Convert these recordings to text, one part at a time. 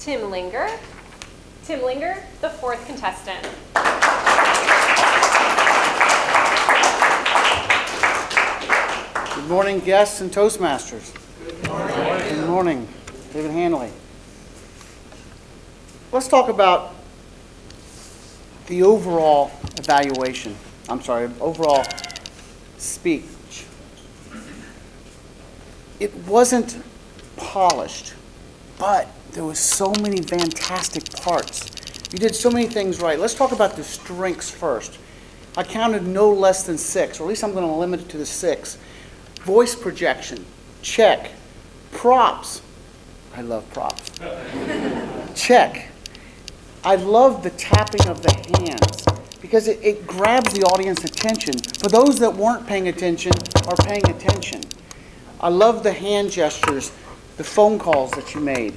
Tim Linger. Tim Linger, the fourth contestant. Good morning, guests and Toastmasters. Good morning. Good morning, David Hanley. Let's talk about the overall overall speech. It wasn't polished, but there was so many fantastic parts. You did so many things right. Let's talk about the strengths first. I counted no less than 6, or at least I'm going to limit it to the 6. Voice projection, check. Props, I love props. Check. I love the tapping of the hands because it grabs the audience attention. For those that weren't paying attention are paying attention. I love the hand gestures, the phone calls that you made,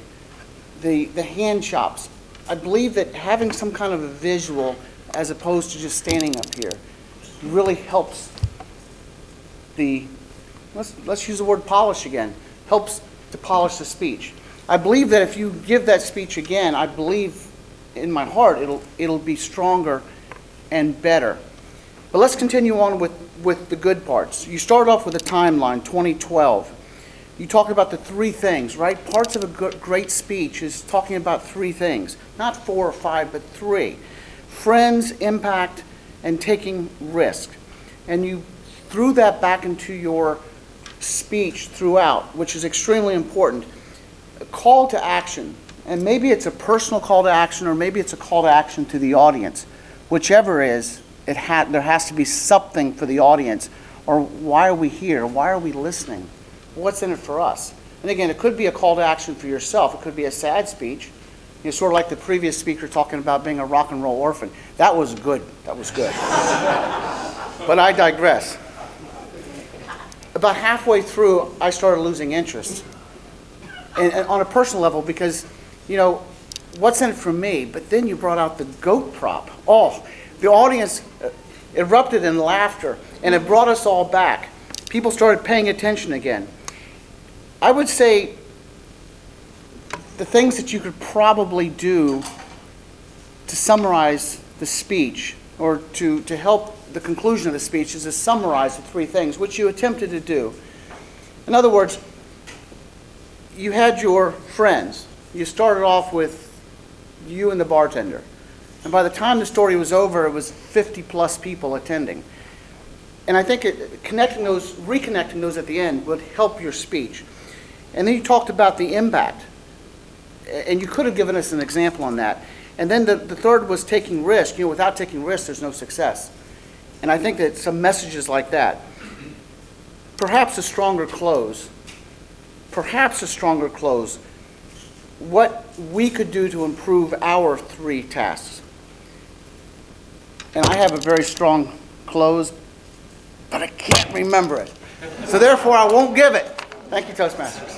the hand chops. I believe that having some kind of a visual as opposed to just standing up here really helps the, let's use the word polish again, helps to polish the speech. I believe that if you give that speech again, I believe in my heart it'll be stronger and better. But let's continue on with the good parts. You start off with a timeline, 2012. You talk about the 3 things, right? Parts of a great speech is talking about 3 things. Not 4 or 5, but 3. Friends, impact, and taking risk. And you threw that back into your speech throughout, which is extremely important. A call to action. And maybe it's a personal call to action, or maybe it's a call to action to the audience. Whichever is, there has to be something for the audience. Or why are we here? Why are we listening? What's in it for us? And again, it could be a call to action for yourself. It could be a sad speech. You know, sort of like the previous speaker talking about being a rock and roll orphan. That was good. That was good. But I digress. About halfway through, I started losing interest. And on a personal level, because, you know, what's in it for me? But then you brought out the goat prop. Oh, the audience erupted in laughter, and it brought us all back. People started paying attention again. I would say the things that you could probably do to summarize the speech, or to help the conclusion of the speech, is to summarize the 3 things, which you attempted to do. In other words, you had your friends. You started off with you and the bartender. And by the time the story was over, it was 50+ people attending. And I think reconnecting those at the end would help your speech. And then you talked about the impact. And you could have given us an example on that. And then the third was taking risk. You know, without taking risk, there's no success. And I think that some messages like that. Perhaps a stronger close. What we could do to improve our 3 tasks. And I have a very strong close, but I can't remember it. So therefore, I won't give it. Thank you, Toastmasters.